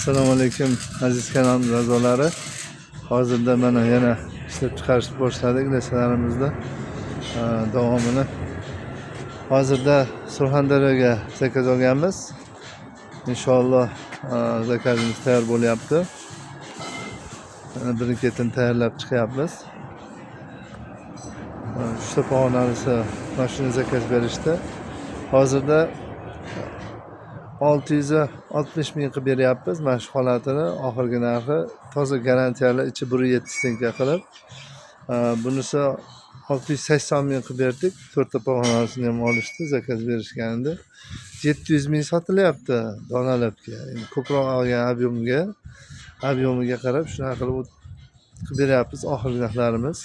Assalomu alaykum aziz kanal a'zolari. Hozirda mana yana ishlab chiqarishni boshladik lesalarimizda davomini. Hozirda Surxondaryoga zakaz olganmiz. Inshaalloh zakazimiz tayyor bo'lyapti. Birin-ketin tayyorlab chiqyapmiz. Uchta pog'onasi mashina zakaz berishdi. Hozirda 660 ming qilib beryapmiz. Mana shu holatini oxirgi narxi toza garantiyali ichi 170 tenga qilib. Bunisi 680 ming qilib berdik. 4 ta pog'onasini ham olishdi, zakaz berishgandi. 700 ming sotilyapti donalabga. Endi ko'proq olgan ob'yomiga qarab shunaqa qilib beryapmiz oxirgi narxlarimiz.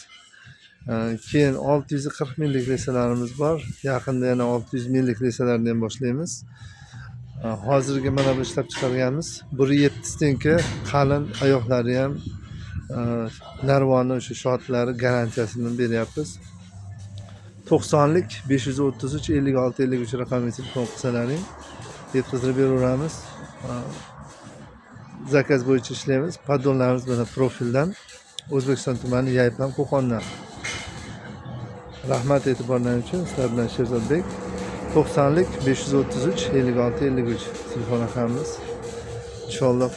Keyin 640 minglik resalarimiz bor. Yaqinda yana 600 minglik resalarni ham boshlaymiz. Hozirgi mana bu ishlab chiqarganmiz 170 tenga qalin oyoqlari ham narvoni o'sha shotlari garantiyasini beryapmiz. 90lik 533 56 53 raqamga telefon qilsalaring yetkazib beraveramiz. Zakaz bo'yicha ishlaymiz. Podollarimiz mana profildan O'zbekiston tumani Yaypam Qo'qondan. Rahmat e'tiborlaringiz uchun. Sizlar bilan Sherzodbek. 90lik 533 56 53 telefon raqamimiz. Inshaalloh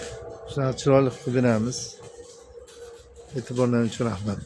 chiroyli qilib beramiz. E'tiborlaringiz uchun rahmat.